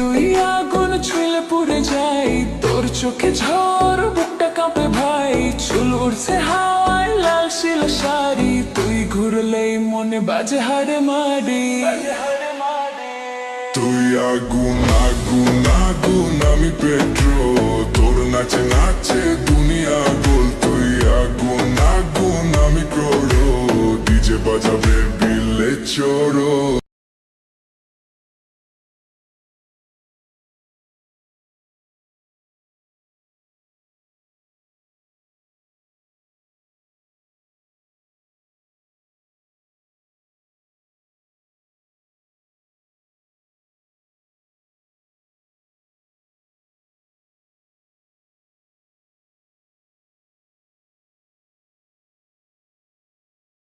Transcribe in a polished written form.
তুই আগুন ছুঁলে পুড়ে যাই, তোর চোখে ঝড় বুকটা কাঁপে ভাই। চুল উড়ছে হাওয়ায় লাল শিলা শাড়ি, তুই ঘুরলেই মনে বাজে হারে মারি। তুই আগুন আগুন আগুন আমি পেট্রো, তোর নাচে নাচে দুনিয়া গোল। তুই আগুন আগুন আমি ক্রোড়ো, ডিজে বাজাবে বিলে চোরো।